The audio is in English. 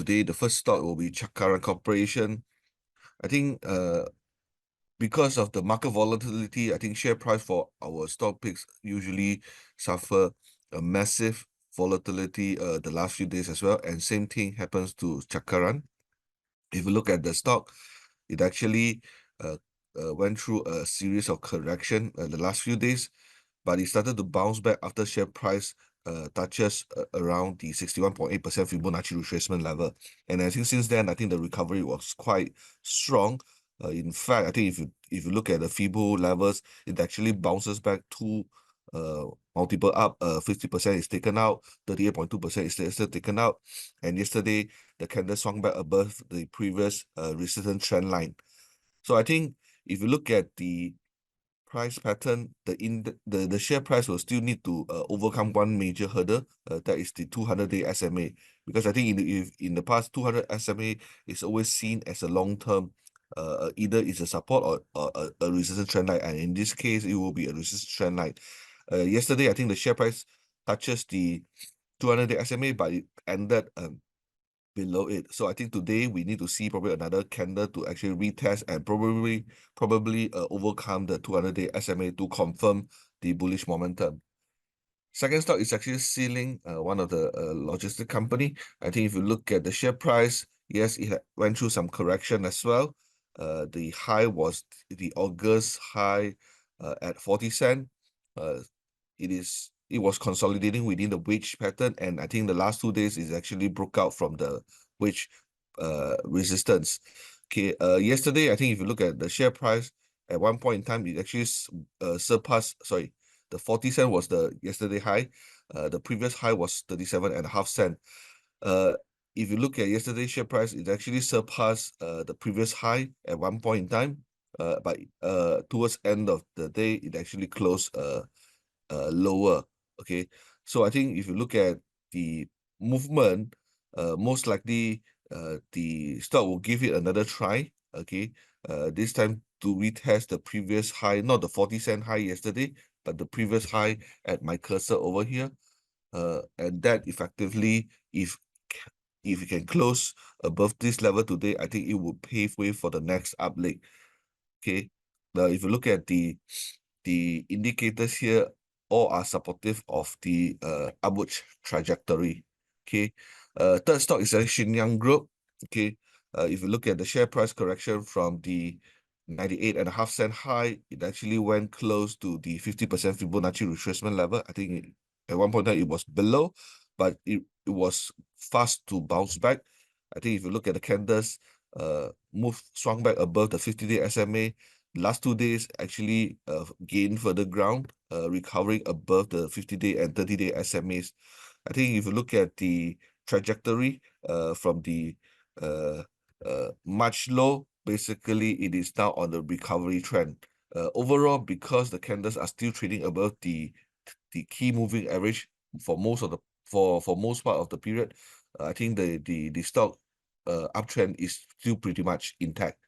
today. The first stock will be Sze Chiah Corporation. I think because of the market volatility, I think share price for our stock picks usually suffer a massive volatility the last few days as well. And same thing happens to Sze Chiah. If you look at the stock, it actually went through a series of correction the last few days, but it started to bounce back after share price touches around the 61.8% Fibonacci retracement level. And I think since then, I think the recovery was quite strong. In fact, I think if you look at the Fibo levels, it actually bounces back to multiple up. 50% is taken out, 38.2% is still taken out. And yesterday, the candle swung back above the previous resistance trend line. So I think if you look at the price pattern, the share price will still need to overcome one major hurdle, that is the 200-day SMA. Because I think in the past, 200 SMA is always seen as a long-term, either it's a support or a resistance trend line, and in this case, it will be a resistance trend line. Yesterday, I think the share price touches the 200-day SMA, but it ended below it. So I think today we need to see probably another candle to actually retest and probably overcome the 200-day SMA to confirm the bullish momentum. Second stock is actually Sealing, one of the logistic company. I think if you look at the share price, yes, it went through some correction as well. The high was the August high at 40 cents. It was consolidating within the wedge pattern, and I think the last 2 days is actually broke out from the wedge resistance. Okay, yesterday, I think if you look at the share price, at one point in time, it actually surpassed, sorry, the 40 cent was the yesterday high. The previous high was 37.5 cents. If you look at yesterday's share price, it actually surpassed the previous high at one point in time. But towards end of the day, it actually closed lower. Okay, so I think if you look at the movement, most likely the stock will give it another try. Okay, this time to retest the previous high, not the 40 cent high yesterday, but the previous high at my cursor over here. And that effectively, if you can close above this level today, I think it will pave way for the next up leg. Okay, now if you look at the indicators here, all are supportive of the upward trajectory. Okay, third stock is Shenyang Group. Okay, if you look at the share price correction from the 98.5 cent high, it actually went close to the 50% Fibonacci retracement level. I think at one point it was below, but it was fast to bounce back. I think if you look at the candles, swung back above the 50-day SMA. Last 2 days actually gained further ground, recovering above the 50-day and 30-day SMAs. I think if you look at the trajectory from the March low, basically it is now on the recovery trend. Overall, because the candles are still trading above the key moving average for most of the for most part of the period, I think the stock uptrend is still pretty much intact.